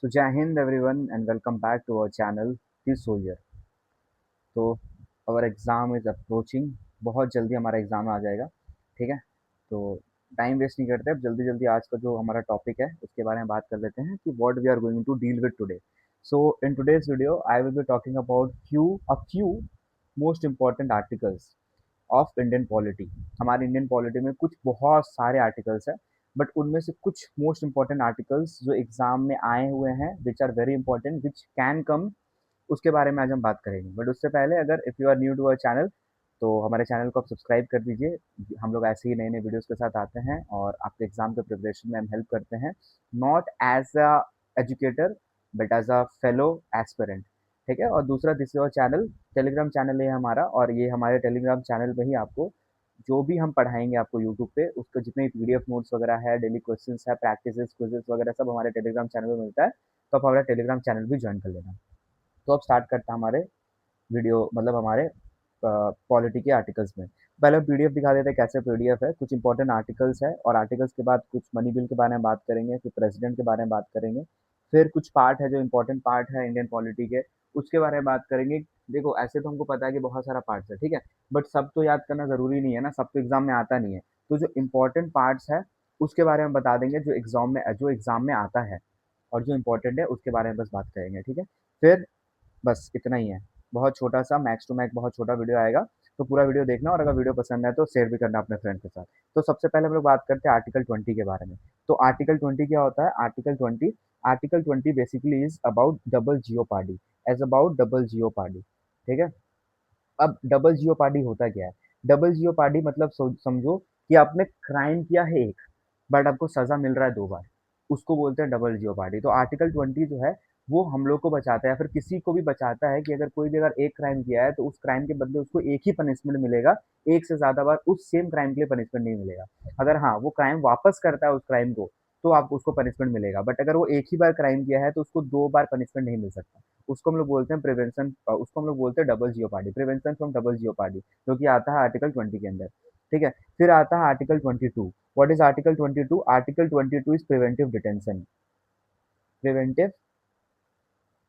So Jai Hind everyone and welcome back to our channel The Soldier. तो our exam is approaching. बहुत जल्दी हमारा exam आ जाएगा, ठीक है? तो टाइम वेस्ट नहीं करते, अब जल्दी जल्दी आज का जो हमारा टॉपिक है उसके बारे में बात कर लेते हैं कि what we are going to deal with today. So in today's video I will be talking about few most important articles of Indian polity. हमारे इंडियन पॉलिटी में कुछ बहुत सारे आर्टिकल्स हैं, बट उनमें से कुछ मोस्ट इंपॉर्टेंट आर्टिकल्स जो एग्जाम में आए हुए हैं which are very important which can come, उसके बारे में आज हम बात करेंगे. बट उससे पहले अगर if you are new to our channel तो हमारे चैनल को आप सब्सक्राइब कर दीजिए. हम लोग ऐसे ही नए नए वीडियोस के साथ आते हैं और आपके एग्जाम के प्रिपरेशन में हम हेल्प करते हैं, not as a educator but as a fellow aspirant. ठीक है. और दूसरा this your channel, Telegram channel है हमारा, और ये हमारे टेलीग्राम चैनल पे ही आपको जो भी हम पढ़ाएंगे आपको यूट्यूब पे उसका जितने पीडीएफ नोट्स वगैरह है, डेली क्वेश्चंस है, प्रैक्टिसेस, क्विजेस वगैरह सब हमारे टेलीग्राम चैनल पे मिलता है. तो आप हमारा टेलीग्राम चैनल भी ज्वाइन कर लेना. तो अब स्टार्ट करते हैं हमारे वीडियो, मतलब हमारे पॉलिटी के आर्टिकल्स में. पहले पीडीएफ दिखा देते हैं कैसे पीडीएफ है. कुछ इंपॉर्टेंट आर्टिकल्स है और आर्टिकल्स के बाद कुछ मनी बिल के बारे में बात करेंगे, फिर प्रेसिडेंट के बारे में बात करेंगे, फिर कुछ पार्ट है जो इंपॉर्टेंट पार्ट है इंडियन पॉलिटी के, उसके बारे में बात करेंगे. देखो ऐसे तो हमको पता है कि बहुत सारा पार्ट्स है, ठीक है, बट सब तो याद करना जरूरी नहीं है ना, सब तो एग्जाम में आता नहीं है. तो जो इंपॉर्टेंट पार्ट्स है उसके बारे में बता देंगे जो एग्जाम में आता है, और जो इम्पोर्टेंट है उसके बारे में बस बात करेंगे, ठीक है. फिर बस इतना ही है. बहुत छोटा सा मैक्स टू मैक्स बहुत छोटा वीडियो आएगा. तो पूरा वीडियो देखना और अगर वीडियो पसंद है तो शेयर भी करना अपने फ्रेंड के साथ. तो सबसे पहले हम लोग बात करते हैं आर्टिकल 20 के बारे में. तो आर्टिकल 20 क्या होता है? Article 20 basically is about double jeopardy, as about double jeopardy. ठीक है. अब डबल जियोपार्डी होता क्या है? डबल जियोपार्डी मतलब समझो कि आपने क्राइम किया है एक, बट आपको सजा मिल रहा है दो बार, उसको बोलते हैं डबल जियोपार्डी. तो आर्टिकल 20 जो है वो हम लोग को बचाता है, या फिर किसी को भी बचाता है कि अगर कोई भी अगर एक क्राइम किया है तो उस क्राइम के बदले उसको एक ही पनिशमेंट मिलेगा, एक से ज्यादा बार उस सेम क्राइम के लिए पनिशमेंट नहीं मिलेगा. अगर हाँ वो क्राइम वापस करता है उस क्राइम को तो आपको उसको पनिशमेंट मिलेगा, बट अगर वो एक ही बार क्राइम किया है तो उसको दो बार पनिशमेंट नहीं मिल सकता. उसको हम लोग बोलते हैं प्रिवेंशन, उसको हम लोग बोलते हैं double jeopardy, prevention from double jeopardy, जो कि आता है आर्टिकल 20 के अंदर. ठीक है. फिर आता है article 22. What is article 22? Article 22 is preventive detention. Preventive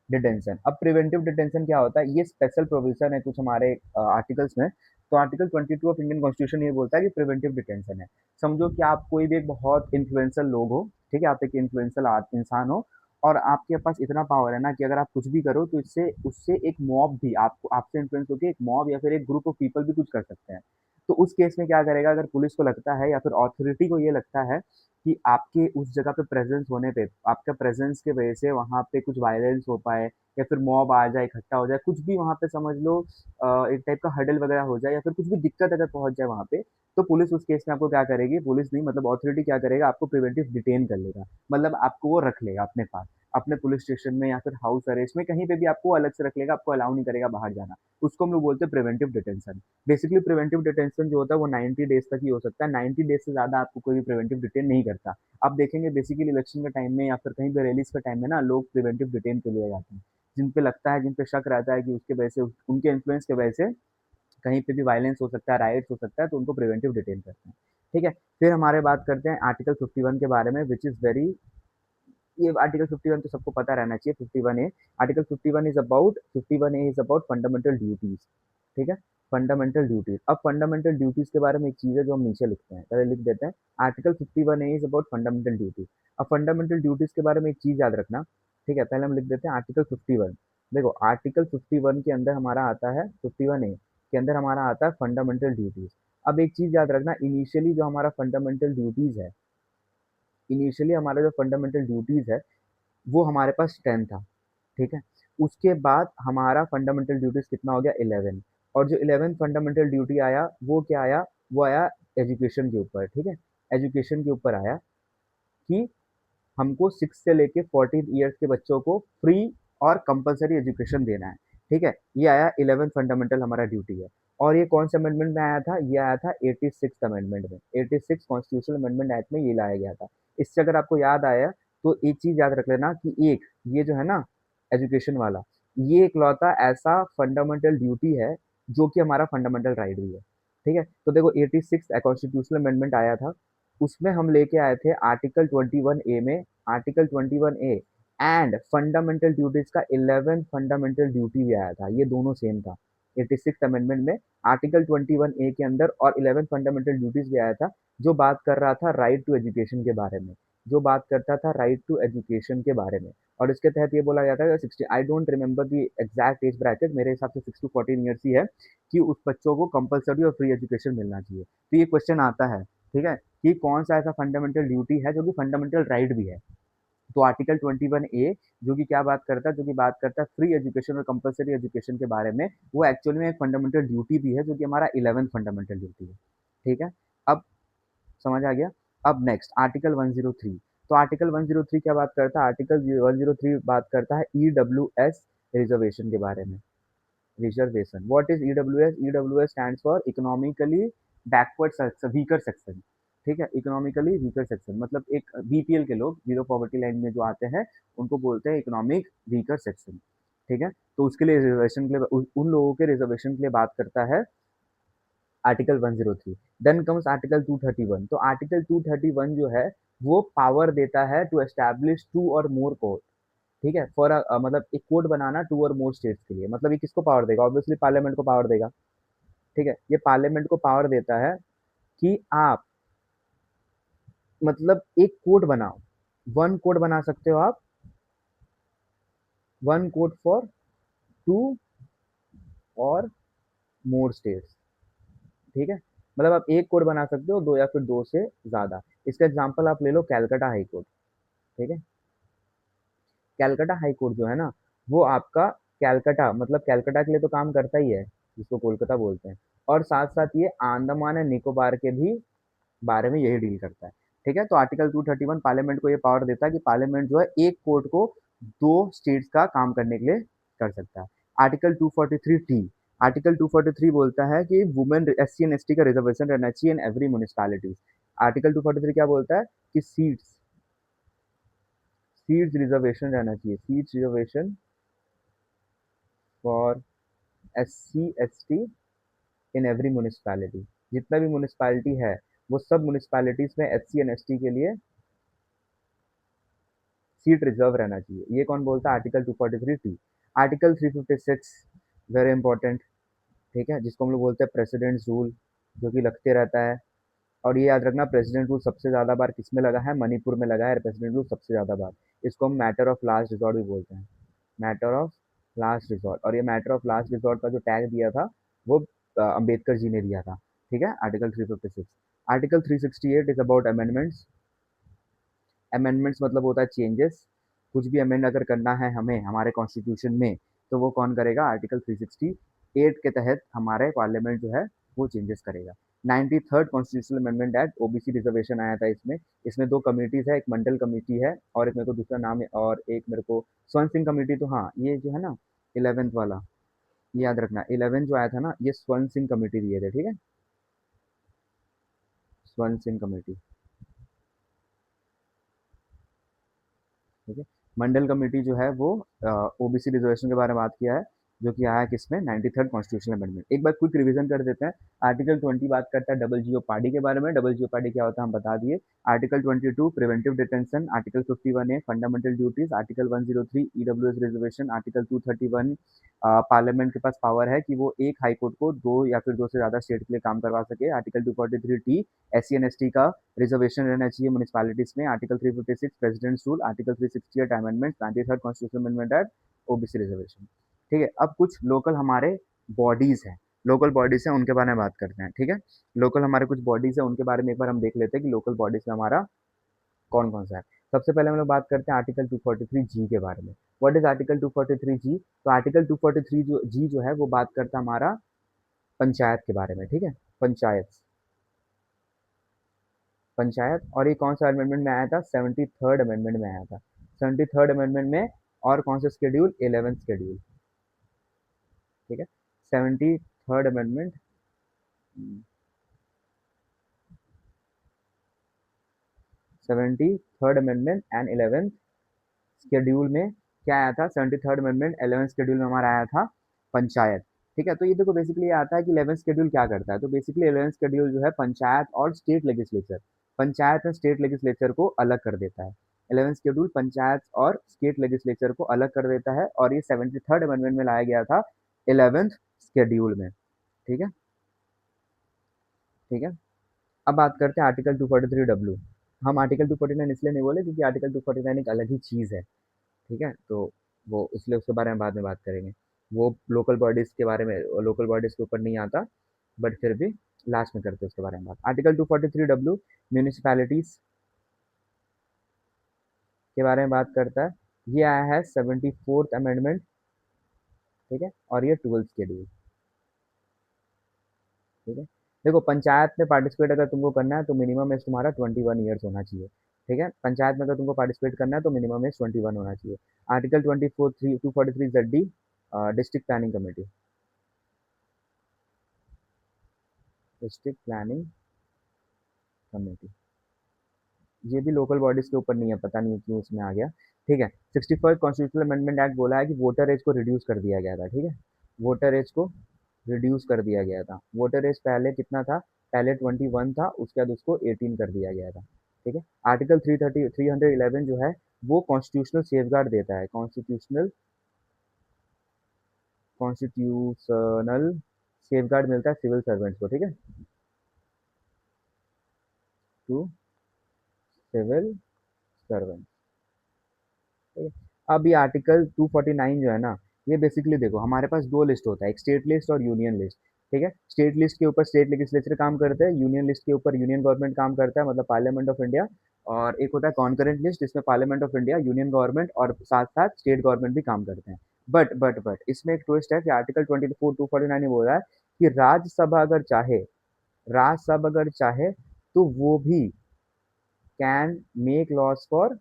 detention. अब प्रिवेंटिव डिटेंशन क्या होता है? ये स्पेशल प्रोविजन है कुछ हमारे आर्टिकल्स में. तो आर्टिकल 22 ऑफ इंडियन कॉन्स्टिट्यूशन ये बोलता है कि प्रिवेंटिव डिटेंशन है. समझो कि आप कोई भी एक बहुत इन्फ्लुएंशियल लोग हो, ठीक है, आप एक इन्फ्लुएंशियल इंसान हो, और आपके पास इतना पावर है ना कि अगर आप कुछ भी करो तो इससे उससे एक मॉब भी आपको, आपसे इन्फ्लुएंस होकर एक मॉब या फिर एक ग्रुप ऑफ पीपल भी कुछ कर सकते हैं. तो उस केस में क्या करेगा? अगर पुलिस को लगता है या फिर अथॉरिटी को ये लगता है कि आपके उस जगह पे प्रेजेंस होने पे, आपका प्रेजेंस के वजह से वहां पे कुछ वायलेंस हो पाए, या फिर मॉब आ जाए, इकट्ठा हो जाए, कुछ भी वहां पे समझ लो, एक टाइप का हडल वगैरह हो जाए, या फिर कुछ भी दिक्कत अगर पहुंच जाए वहां पे, तो पुलिस उस केस में आपको क्या करेगी? पुलिस नहीं, मतलब अथॉरिटी क्या करेगा? आपको प्रिवेंटिव डिटेन कर लेगा, मतलब आपको वो रख लेगा अपने पास, अपने पुलिस स्टेशन में या फिर हाउस अरेस्ट में, कहीं पे भी आपको अलग से रख लेगा, आपको अलाउ नहीं करेगा बाहर जाना. उसको हम लोग बोलते हैं preventive detention. Basically preventive detention जो होता है वो 90 डेज तक ही हो सकता है. 90 डेज से ज्यादा आपको कोई भी प्रिवेंटिव डिटेन नहीं करता. आप देखेंगे बेसिकली इलेक्शन के टाइम में या फिर कहीं भी रैलीज के टाइम में ना लोग प्रिवेंटिव डिटेन के लिए जाते हैं, जिन पे लगता है, जिन पे शक रहता है कि उसके वजह से, उनके इन्फ्लुएंस की वजह से कहीं पे भी वायलेंस हो सकता है, राइट्स हो सकता है, तो उनको प्रिवेंटिव डिटेन करते हैं. ठीक है. फिर हमारे बात करते हैं आर्टिकल 51 के बारे में, विच इज वेरी, ये आर्टिकल 51 तो सबको पता रहना चाहिए. 51A, article 51 is about fundamental duties. ठीक है. Fundamental duties. अब फंडामेंटल ड्यूटीज के बारे में एक चीज है जो हम नीचे लिखते हैं, पहले लिख देते हैं. Article 51A is about fundamental duties. अब फंडामेंटल ड्यूटीज के बारे में एक चीज याद रखना. ठीक है. पहले हम लिख देते हैं आर्टिकल 51. देखो आर्टिकल 51 के अंदर हमारा आता है, 51A के अंदर हमारा आता है फंडामेंटल ड्यूटीज. अब एक चीज याद रखना, इनिशियली जो हमारा फंडामेंटल ड्यूटीज है, इनिशियली हमारा जो फंडामेंटल ड्यूटीज है वो हमारे पास 10 था. ठीक है. उसके बाद हमारा फंडामेंटल ड्यूटीज कितना हो गया? 11. और जो 11 फंडामेंटल ड्यूटी आया वो क्या आया? वो आया एजुकेशन के ऊपर. ठीक है. एजुकेशन के ऊपर आया कि हमको 6 से लेके 14 ईयर्स के बच्चों को फ्री और कंपलसरी एजुकेशन देना है. ठीक है. ये आया 11 फंडामेंटल हमारा ड्यूटी है. और ये कौन से अमेंडमेंट में आया था? ये आया था 86 अमेंडमेंट में, 86 कॉन्स्टिट्यूशनल अमेंडमेंट एक्ट में ये लाया गया था. इससे अगर आपको याद आया तो एक चीज याद रख लेना कि एक ये जो है ना एजुकेशन वाला, ये इकलौता ऐसा फंडामेंटल ड्यूटी है जो कि हमारा फंडामेंटल राइट भी है. ठीक है. तो देखो 86 कॉन्स्टिट्यूशनल अमेंडमेंट आया था, उसमें हम लेके आए थे आर्टिकल 21A में, article 21A and fundamental duties का 11 फंडामेंटल ड्यूटी भी आया था, ये दोनों सेम था 86 अमेंडमेंट में। आर्टिकल 21A के अंदर और 11 फंडामेंटल ड्यूटीज भी आया था, जो बात कर रहा था राइट टू एजुकेशन के बारे में, जो बात करता था राइट टू एजुकेशन के बारे में। और इसके तहत ये बोला जाता है 60, I don't remember the exact age bracket, मेरे हिसाब से 6 to 14 ईयर्स ही है, कि उस बच्चों को कंपलसरी और फ्री एजुकेशन मिलना चाहिए। तो ये क्वेश्चन आता है, ठीक है, कि कौन सा ऐसा फंडामेंटल ड्यूटी है जो कि फंडामेंटल राइट भी है। तो आर्टिकल 21A जो कि क्या बात करता है, जो कि बात करता है फ्री एजुकेशन और कंपलसरी एजुकेशन के बारे में, वो एक्चुअली में एक फंडामेंटल ड्यूटी भी है, जो कि हमारा 11th फंडामेंटल ड्यूटी है। ठीक है, अब समझ आ गया। अब नेक्स्ट आर्टिकल 103। तो आर्टिकल 103 क्या बात करता है, आर्टिकल 103 बात करता है EWS रिजर्वेशन के बारे में। Reservation, what is EWS? EWS stands for economically backward section, weaker section. ठीक है, इकोनॉमिकली वीकर सेक्शन मतलब एक बीपीएल के लोग, जीरो पॉवर्टी लाइन में जो आते हैं, उनको बोलते हैं इकोनॉमिक वीकर सेक्शन। ठीक है, तो उसके लिए रिजर्वेशन के लिए उन लोगों के रिजर्वेशन के लिए बात करता है आर्टिकल 103। Then comes article 231। तो आर्टिकल 231 जो है वो पावर देता है टू एस्टैब्लिश टू और मोर कोर्ट। ठीक है, फॉर मतलब एक कोड बनाना टू और मोर स्टेट्स के लिए, मतलब ये किसको पावर देगा? ऑब्वियसली पार्लियामेंट को पावर देगा। ठीक है, ये पार्लियामेंट को पावर देता है कि आप मतलब एक कोड बनाओ, वन कोड बना सकते हो आप, वन कोड फॉर टू और मोर स्टेट्स। ठीक है, मतलब आप एक कोड बना सकते हो, दो या फिर दो से ज्यादा। इसका एग्जांपल आप ले लो कैलकाटा हाई कोर्ट। ठीक है, कैलकाटा हाई कोर्ट जो है ना, वो आपका कैलकाटा मतलब कैलकाटा के लिए तो काम करता ही है, जिसको कोलकाता बोलते हैं, और साथ साथ ये अंडमान एंड निकोबार के भी बारे में यही डील करता है। ठीक है, तो आर्टिकल 231 पार्लियामेंट को ये पावर देता है कि पार्लियामेंट जो है एक कोर्ट को दो स्टेट्स का काम करने के लिए कर सकता है। आर्टिकल 243 टी, आर्टिकल 243 बोलता है कि वुमेन SC एंड ST का रिजर्वेशन रहना चाहिए इन एवरी म्यूनिसपैलिटीज। आर्टिकल 243 क्या बोलता है कि सीट्स सीट्स रिजर्वेशन रहना चाहिए, seats reservation for SC ST in every municipality. जितना भी म्यूनिसपैलिटी है वो सब म्यूनिसपैलिटीज में SC एंड ST के लिए सीट रिजर्व रहना चाहिए। ये कौन बोलता है? Article 243 T. Article 356 very important, ठीक है, जिसको हम लोग बोलते हैं प्रेसिडेंट्स रूल, जो कि लगते रहता है। और ये याद रखना, प्रेसिडेंट रूल सबसे ज्यादा बार किस में लगा है? मणिपुर में लगा है प्रेसिडेंट रूल सबसे ज्यादा बार। इसको हम मैटर ऑफ लास्ट रिजॉर्ट भी बोलते हैं, मैटर ऑफ लास्ट रिजॉर्ट। और ये मैटर ऑफ लास्ट रिजॉर्ट का जो टैग दिया था वो अंबेडकर जी ने दिया था। ठीक है, article 356। Article 368 is about amendments. Amendments मतलब होता है चेंजेस। कुछ भी अमेंड अगर करना है हमें हमारे कॉन्स्टिट्यूशन में, तो वो कौन करेगा? आर्टिकल 368 के तहत हमारे पार्लियामेंट जो है वो चेंजेस करेगा। 93rd constitutional amendment act, OBC reservation आया था इसमें। इसमें दो कमिटीज है, एक मंडल कमेटी है और एक मेरे को दूसरा नाम है, और एक मेरे को स्वर्ण सिंह कमेटी। तो हाँ, ये जो है ना 11th वाला, ये याद रखना, 11 जो आया था ना, ये स्वर्ण सिंह कमेटी दिए थे। ठीक है, स्वर्ण सिंह कमेटी। ठीक है, मंडल कमेटी जो है वो ओबीसी रिजर्वेशन के बारे में बात किया है, जो कि आया किसमें? 93rd constitutional amendment. एक बार क्विक रिवीजन कर देते हैं। आर्टिकल 20 बात करता है डबल जीओ पार्टी के बारे में। डबल जीओ पार्टी क्या होता है हम बता दिए। Article 22 preventive detention. Article 51A fundamental duties. Article 103 EWS reservation. Article 231 parliament के पास पावर है कि वो एक हाई कोर्ट को दो या फिर दो से ज्यादा स्टेट के लिए काम करवा सके। Article 243 T SC and ST का रिजर्वेशन रहना चाहिए म्यूनिसपैलिटीज में। Article 356 presidents rule. Article 368 amendment. 93rd constitutional amendment act, OBC reservation. ठीक है, अब कुछ लोकल हमारे बॉडीज हैं, लोकल बॉडीज हैं, उनके बारे में बात करते हैं। ठीक है, लोकल हमारे कुछ बॉडीज हैं, उनके बारे में एक बार हम देख लेते हैं कि लोकल बॉडीज में हमारा कौन कौन सा है। सबसे पहले हम लोग बात करते हैं आर्टिकल 243 जी के बारे में। व्हाट इज आर्टिकल 243 जी? तो आर्टिकल 243 जी जो है वो बात करता है हमारा पंचायत के बारे में। ठीक है, पंचायत, पंचायत। और ये कौन सा अमेंडमेंट में आया था? 73rd अमेंडमेंट में आया था। 73rd अमेंडमेंट में और कौन सा शेड्यूल? 11th schedule. ठीक है, 73rd amendment, 73rd amendment and 11th schedule में क्या आया था? 73rd अमेंडमेंट 11th शेड्यूल में हमारा आया था पंचायत। ठीक है, तो ये देखो बेसिकली ये आता है कि 11th शेड्यूल क्या करता है। तो बेसिकली 11th शेड्यूल जो है पंचायत और स्टेट लेजिस्लेचर, पंचायत और स्टेट लेजिस्लेचर को अलग कर देता है। 11th शेड्यूल पंचायत और स्टेट लेजिस्लेचर को अलग कर देता है, और ये 73rd अमेंडमेंट में लाया गया था 11th शेड्यूल में। ठीक है, ठीक है। अब बात करते हैं आर्टिकल 243 डब्ल्यू। हम आर्टिकल 249 इसलिए नहीं बोले क्योंकि आर्टिकल 249 एक अलग ही चीज़ है। ठीक है, तो वो इसलिए उसके बारे में बाद में बात करेंगे। वो लोकल बॉडीज के बारे में, लोकल बॉडीज के ऊपर नहीं आता, बट फिर भी लास्ट में करते हैं उसके बारे में बात। आर्टिकल 243 डब्ल्यू म्यूनिसिपैलिटीज के बारे में बात करता है। ये आया है 74th अमेंडमेंट। ठीक है, और ये 12th शेड्यूल। ठीक है, देखो पंचायत में पार्टिसिपेट अगर तुमको करना है तो मिनिमम एज तुम्हारा 21 ईयर्स होना चाहिए। ठीक है, पंचायत में अगर तुमको पार्टिसिपेट करना है तो मिनिमम एज 21 होना चाहिए। Article 243 ZD district planning committee, district planning committee, ये भी लोकल बॉडीज के ऊपर नहीं है, पता नहीं क्यों इसमें आ गया। ठीक है, 61st कॉन्स्टिट्यूशनल अमेंडमेंट एक्ट बोला है कि वोटर एज को रिड्यूस कर दिया गया था। ठीक है, वोटर एज को रिड्यूस कर दिया गया था। वोटर एज पहले कितना था? पहले 21 था, उसके बाद उसको 18 कर दिया गया था। ठीक है, आर्टिकल 311 जो है वो कॉन्स्टिट्यूशनल सेफगार्ड देता है, कॉन्स्टिट्यूशनल सेफगार्ड मिलता है सिविल सर्वेंट्स को। ठीक है, टू सिविल सर्वेंट। ठीक है, अब ये आर्टिकल 249 जो है ना, ये बेसिकली देखो हमारे पास दो लिस्ट होता है, एक स्टेट लिस्ट और यूनियन लिस्ट। ठीक है, स्टेट लिस्ट के ऊपर स्टेट लेजिस्लेचर काम करते हैं, यूनियन लिस्ट के ऊपर यूनियन गवर्नमेंट काम करता है, मतलब पार्लियामेंट ऑफ इंडिया। और एक होता है कॉन्करेंट लिस्ट, जिसमें parliament of India, union government और साथ साथ स्टेट गवर्नमेंट भी काम करते हैं। बट इसमें एक ट्विस्ट है कि आर्टिकल 24 249 ये बोल रहा है कि राज्यसभा अगर चाहे तो वो भी can make laws for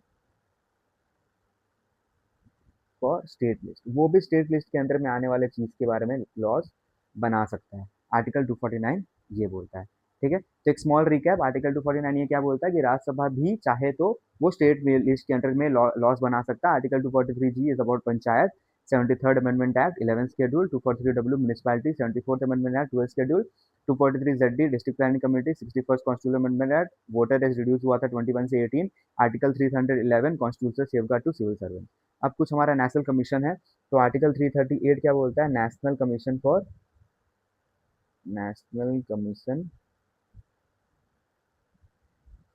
state list, वो भी स्टेट लिस्ट के अंदर में आने वाले चीज के बारे में लॉज बना सकता है। आर्टिकल 249 ये बोलता है। ठीक है, तो एक स्मॉल रिकैप, आर्टिकल 249 ये क्या बोलता है कि राज्यसभा भी चाहे तो वो स्टेट लिस्ट के अंडर में लॉज बना सकता है। Article 243 G is about panchayat, 73rd amendment act 11th schedule, 243 W municipality, 74th amendment act 12th schedule, 243 ZD district planning committee, 61st constitutional amendment act, voter age reduce हुआ था 21 से 18, article 311 constitutional safeguard to civil servant. अब कुछ हमारा national commission है, तो article 338 क्या बोलता है? नेशनल कमीशन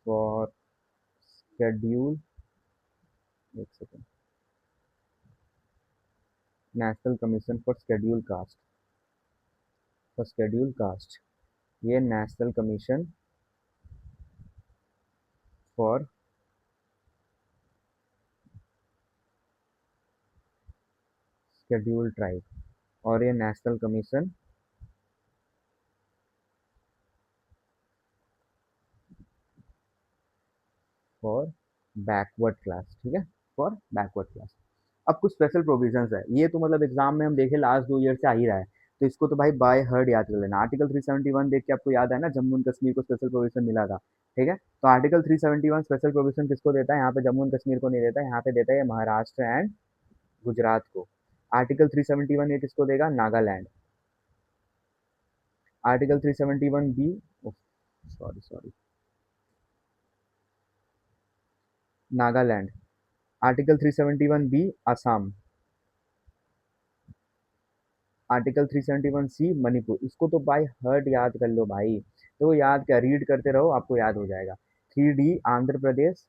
फॉर शेड्यूल, एक second, national commission for schedule caste, ये national commission for schedule tribe, और ये national commission for backward class. ठीक है, फॉर बैकवर्ड क्लास। अब कुछ स्पेशल प्रोविजंस है, ये तो मतलब एग्जाम में हम देखे लास्ट 2 ईयर से आ ही रहा है, तो इसको तो भाई बाय हर्ड याद कर लेना। आर्टिकल 371 देख के आपको याद है ना, जम्मू एंड कश्मीर को स्पेशल प्रोविजन मिला था। ठीक है, तो आर्टिकल 371 स्पेशल प्रोविजन किसको देता है? यहाँ पे जम्मू एंड कश्मीर को नहीं देता, यहाँ पे देता है ये महाराष्ट्र एंड गुजरात को। आर्टिकल 371 ये किसको देगा? Nagaland. Article 371 B, sorry sorry, Nagaland. Article 371 B, Assam. Article 371 C, Manipur. इसको तो बाय हर्ट याद कर लो भाई, तो याद क्या, रीड करते रहो आपको याद हो जाएगा। 3D, Andhra Pradesh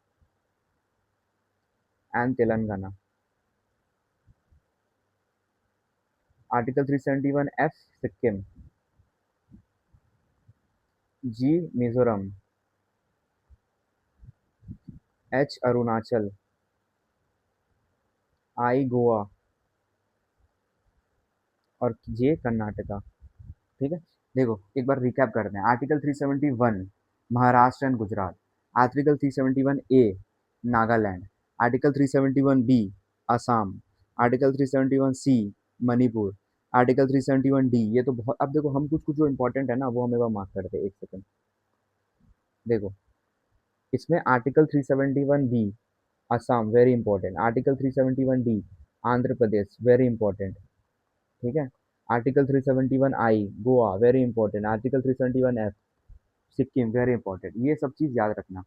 and Telangana. Article 371 F, Sikkim. G, Mizoram. H, Arunachal. I, Goa. और जे, कर्नाटका। ठीक है, देखो एक बार रिकैप करते हैं। Article 371 Maharashtra and Gujarat, article 371 A Nagaland, article 371 B Assam, article 371 C Manipur, article 371 D. ये तो बहुत, अब देखो हम कुछ कुछ जो इंपॉर्टेंट है ना वो हमें वह मार्क करते हैं, एक सेकंड। देखो इसमें article 371 B Assam very important, article 371 D Andhra Pradesh very important. ठीक है, article 371 I Goa very important, article 371 F Sikkim very important, ये सब चीज़ याद रखना।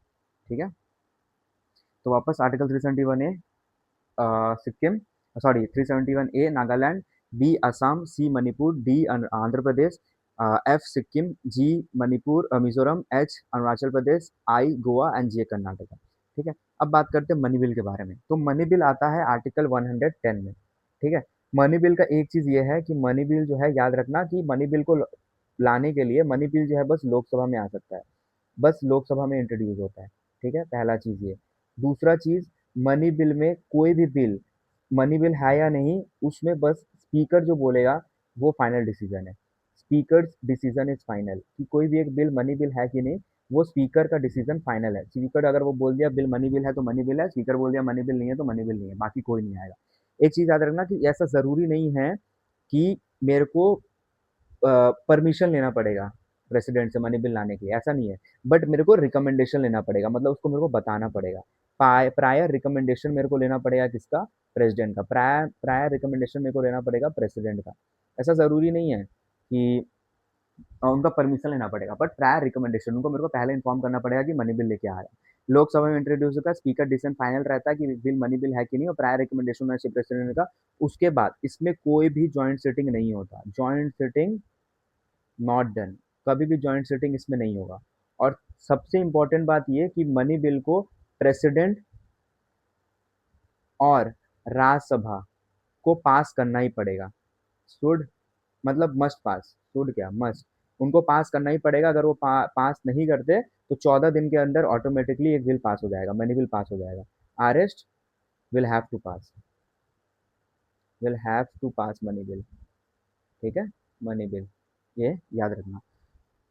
ठीक है, तो वापस article 371A Sikkim, sorry 371A Nagaland, B Assam, C Manipur, D Andhra Pradesh, F Sikkim, G Manipur Mizoram, H Arunachal Pradesh, I Goa and J Karnataka. ठीक है, अब बात करते हैं मनी बिल के बारे में। तो मनी बिल आता है आर्टिकल 110 में। ठीक है, मनी बिल का एक चीज ये है कि मनी बिल जो है, याद रखना कि मनी बिल को लाने के लिए मनी बिल जो है बस लोकसभा में आ सकता है, बस लोकसभा में इंट्रोड्यूस होता है। ठीक है, पहला चीज ये। दूसरा चीज, मनी बिल में कोई भी बिल मनी बिल है या नहीं, उसमें बस स्पीकर जो बोलेगा वो फाइनल डिसीजन है। स्पीकर डिसीजन इज फाइनल कि कोई भी एक बिल मनी बिल है कि नहीं, वो स्पीकर का डिसीजन फाइनल है। स्पीकर अगर वो बोल दिया बिल मनी बिल है तो मनी बिल है, स्पीकर बोल दिया मनी बिल नहीं है तो मनी बिल नहीं है, बाकी कोई नहीं आएगा। एक चीज याद रखना कि ऐसा जरूरी नहीं है कि मेरे को परमिशन लेना पड़ेगा प्रेसिडेंट से मनी बिल लाने की, ऐसा नहीं है। बट मेरे को रिकमेंडेशन लेना पड़ेगा, मतलब उसको मेरे को बताना पड़ेगा। प्रायर रिकमेंडेशन मेरे को लेना पड़ेगा किसका? प्रेसिडेंट का। प्रायर प्रायर रिकमेंडेशन मेरे को लेना पड़ेगा प्रेसिडेंट का। ऐसा जरूरी नहीं है कि उनका परमिशन लेना पड़ेगा, बट प्रायर रिकमेंडेशन उनको मेरे को पहले इन्फॉर्म करना पड़ेगा कि मनी बिल लेके आ रहा है। लोकसभा में इंट्रोड्यूस होगा, स्पीकर डिसीजन फाइनल रहता है कि बिल मनी बिल है कि नहीं, और प्रायर रिकमेंडेशन होना चाहिए प्रेसिडेंट का। उसके बाद इसमें कोई भी ज्वाइंट सिटिंग नहीं होता, ज्वाइंट सिटिंग नॉट डन, कभी भी जॉइंट सिटिंग इसमें नहीं होगा। और सबसे इंपॉर्टेंट बात ये कि मनी बिल को प्रेसिडेंट और राज्यसभा को पास करना ही पड़ेगा। शुड मतलब मस्ट पास, शुड क्या मस्ट, उनको पास करना ही पड़ेगा। अगर वो पास नहीं करते तो 14 दिन के अंदर ऑटोमेटिकली एक बिल पास हो जाएगा, मनी बिल पास हो जाएगा। Arrest will have to pass, will have to pass money bill. ठीक है, मनी बिल, ये याद रखना।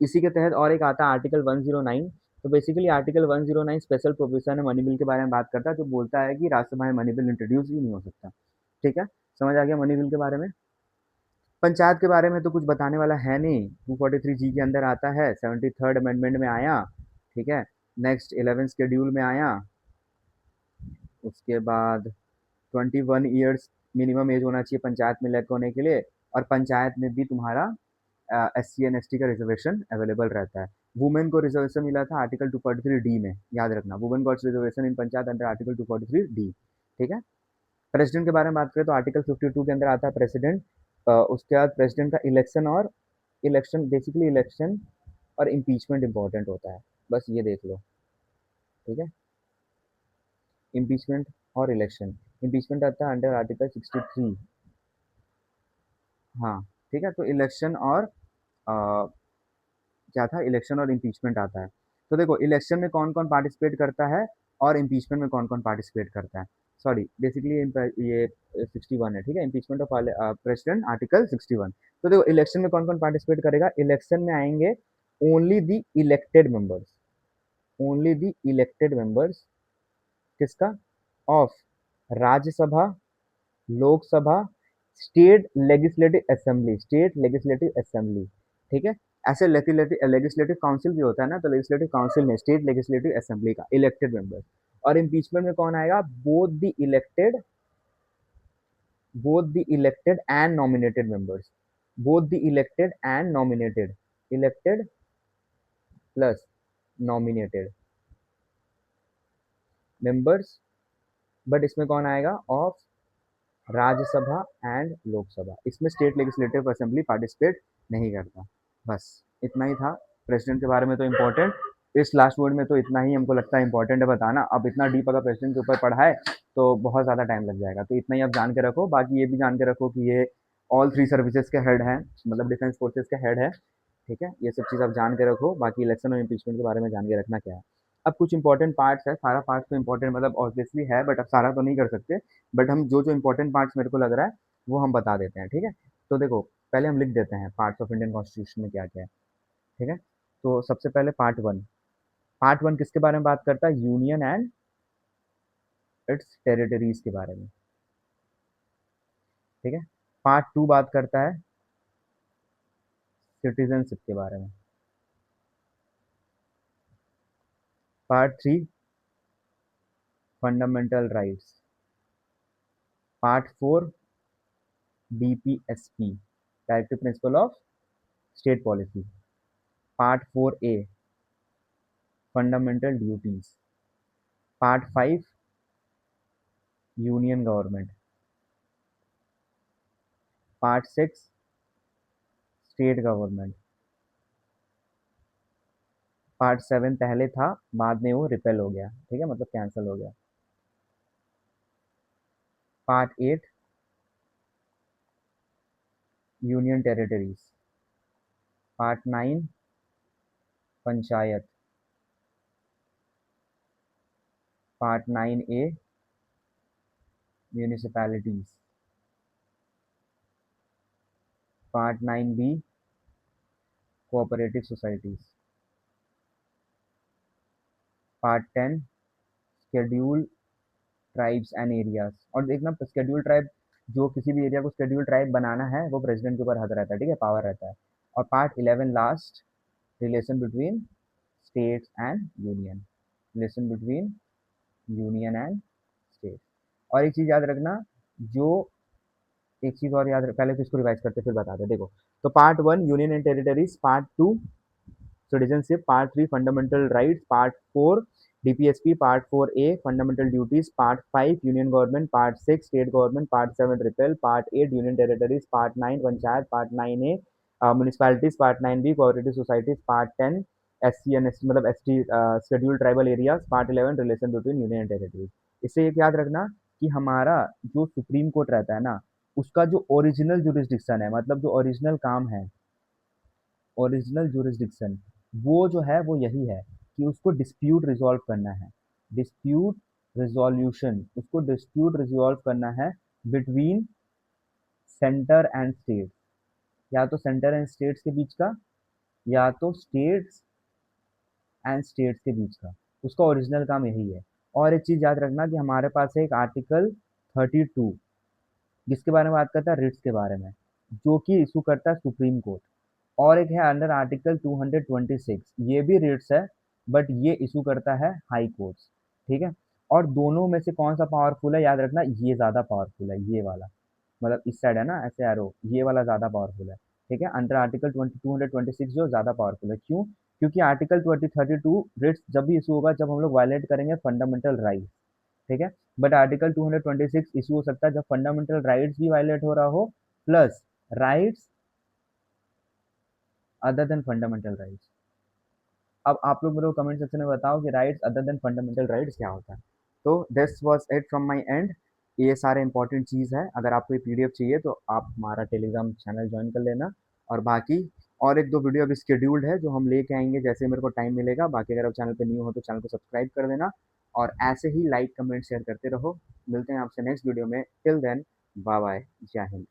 इसी के तहत और एक आता है आर्टिकल 109। तो बेसिकली आर्टिकल 109 स्पेशल प्रोविजन है मनी बिल के बारे में बात करता है, जो बोलता है कि राज्यसभा में मनी बिल इंट्रोड्यूस ही नहीं हो सकता। ठीक है, समझ आ गया मनी बिल के बारे में। पंचायत के बारे में तो कुछ बताने वाला है नहीं, 243G के अंदर आता है, 73rd अमेंडमेंट में आया। ठीक है, नेक्स्ट 11 शेड्यूल में आया। उसके बाद 21 ईयर्स मिनिमम एज होना चाहिए पंचायत में इलेक्ट होने के लिए। और पंचायत में भी तुम्हारा SC एंड ST का रिजर्वेशन अवेलेबल रहता है। वुमेन को रिजर्वेशन मिला था आर्टिकल 243D में, याद रखना, वुमेन गॉट्स रिजर्वेशन इन पंचायत अंडर आर्टिकल 243D। ठीक है, प्रेसिडेंट के बारे में बात करें तो आर्टिकल 52 के अंदर आता है प्रेसिडेंट। उसके बाद प्रेसिडेंट का इलेक्शन, और इलेक्शन बेसिकली इलेक्शन और इम्पीचमेंट इंपॉर्टेंट होता है, बस ये देख लो। ठीक है, इम्पीचमेंट और इलेक्शन। इम्पीचमेंट आता है अंडर आर्टिकल 63। हाँ, ठीक है, तो इलेक्शन और क्या था, इलेक्शन और इम्पीचमेंट आता है। तो देखो इलेक्शन में कौन कौन पार्टिसिपेट करता है और इम्पीचमेंट में कौन कौन पार्टिसिपेट करता है। सॉरी, बेसिकली ये 61 है। ठीक है, इम्पीचमेंट ऑफ प्रेसिडेंट आर्टिकल 61। तो देखो इलेक्शन में कौन कौन पार्टिसिपेट करेगा, इलेक्शन में आएंगे only the elected members, only the elected members किसका, of Rajya Sabha, Lok Sabha, state legislative assembly, state legislative assembly. ठीक है, ऐसे लेजिस्लेटिव काउंसिल भी होता है ना, तो लेजिस्लेटिव काउंसिल में स्टेट लेजिस्लेटिव असेंबली का इलेक्टेड मेंबर। और इम्पीचमेंट में कौन आएगा, both the elected and nominated members, both the elected and nominated, elected plus nominated members. But इसमें कौन आएगा, ऑफ राज्यसभा एंड लोकसभा, इसमें स्टेट लेजिस्लेटिव असेंबली पार्टिसिपेट नहीं करता। बस इतना ही था प्रेसिडेंट के बारे में। तो इम्पोर्टेंट इस लास्ट वर्ड में तो इतना ही हमको लगता है इम्पोर्टेंट है बताना। अब इतना डीप अगर प्रेसिडेंट के ऊपर पढ़ा है तो बहुत ज़्यादा टाइम लग जाएगा, तो इतना ही आप जान के रखो। बाकी ये भी जान के रखो कि ये ऑल 3 सर्विसेज के हेड हैं, मतलब डिफेंस फोर्सेज के हेड है। ठीक है, ये सब चीज़ आप जान के रखो। बाकी इलेक्शन और इम्पीचमेंट के बारे में जान के रखना क्या है। अब कुछ इंपॉर्टेंट पार्ट्स है, सारा पार्ट तो इंपॉर्टेंट मतलब ऑब्वियसली है, बट अब सारा तो नहीं कर सकते। बट हम जो जो इंपॉर्टेंट पार्ट्स मेरे को लग रहा है वो हम बता देते हैं। ठीक है, तो देखो पहले हम लिख देते हैं पार्ट्स ऑफ इंडियन कॉन्स्टिट्यूशन में क्या क्या है। ठीक है, तो सबसे पहले पार्ट 1। पार्ट 1 किसके बारे में बात करता है, यूनियन एंड इट्स टेरिटरीज के बारे में। ठीक है, पार्ट 2 बात करता है सिटीजनशिप के बारे में। Part 3 fundamental rights. Part 4 DPSP, directive principle of state policy. Part 4A fundamental duties. Part 5 union government. Part 6 state government. Part 7 पहले था, बाद में वो रिपेल हो गया, ठीक है, मतलब कैंसिल हो गया। Part 8 union territories. Part 9 panchayat. Part 9A municipalities. Part 9B cooperative societies. Part 10 schedule tribes and areas. और देखना शेड्यूल ट्राइब, जो किसी भी एरिया को शेड्यूल ट्राइब बनाना है वो प्रेसिडेंट के ऊपर हक रहता है, ठीक है, पावर रहता है। और part 11 last, relation between states and union. Relation between union and state. और एक चीज याद रखना, जो एक चीज और याद पहले तो इसको रिवाइज करते फिर बताते हैं। देखो, तो part 1 union and territories, part 2 citizenship, part 3 fundamental rights, part 4 DPSP, part 4A fundamental duties, part 5 union government, part 6 state government, part 7 repeal, part 8 union territories, part 9 panchayat, part 9A municipalities, part 9B cooperative societies, part 10 SC and ST मतलब ST scheduled tribal areas, part 11 relation between union and territories। इससे एक याद रखना कि हमारा जो supreme court रहता है ना, उसका जो ओरिजिनल जुरिस्डिक्शन है, मतलब जो ओरिजिनल काम है, ओरिजिनल जुरिस्डिक्शन, वो जो है वो यही है कि उसको डिस्प्यूट रिजॉल्व करना है। डिस्प्यूट रिजोल्यूशन, उसको डिस्प्यूट रिजॉल्व करना है बिटवीन सेंटर एंड स्टेट, या तो सेंटर एंड स्टेट्स के बीच का, या तो स्टेट्स एंड स्टेट्स के बीच का। उसका ओरिजिनल काम यही है। और एक चीज याद रखना कि हमारे पास है एक आर्टिकल 32 जिसके बारे में बात करता है रिट्स के बारे में, जो कि इशू करता है सुप्रीम कोर्ट। और एक है अंडर आर्टिकल 226, ये भी रिट्स है, बट ये इशू करता है हाई कोर्ट्स, ठीक है। और दोनों में से कौन सा पावरफुल है, याद रखना ये ज़्यादा पावरफुल है, ये वाला, मतलब इस साइड है ना ऐसे एरो, ये वाला ज़्यादा पावरफुल है, ठीक है। अंडर आर्टिकल 226 जो ज़्यादा पावरफुल है, क्यों? क्योंकि आर्टिकल 32 रिट्स जब भी इशू होगा जब हम लोग वायलेट करेंगे फंडामेंटल राइट, ठीक है। बट आर्टिकल 226 इशू हो सकता है जब फंडामेंटल राइट्स भी वायलेट हो रहा हो, plus rights other than fundamental rights. अब आप लोग मेरे को कमेंट सेक्शन में बताओ कि rights other than fundamental rights क्या होता है। तो this was it from my and. ये सारे इंपॉर्टेंट चीज़ है, अगर आपको ये पीडीएफ चाहिए तो आप हमारा टेलीग्राम चैनल ज्वाइन कर लेना। और बाकी और एक दो वीडियो अभी स्केड्यूल्ड है जो हम लेके आएंगे जैसे मेरे को टाइम मिलेगा। बाकी अगर आप चैनल पे न्यू हो तो चैनल को सब्सक्राइब कर देना, और ऐसे ही लाइक कमेंट शेयर करते रहो। मिलते हैं आपसे नेक्स्ट वीडियो में, टिल देन बाय बाय, जय हिंद।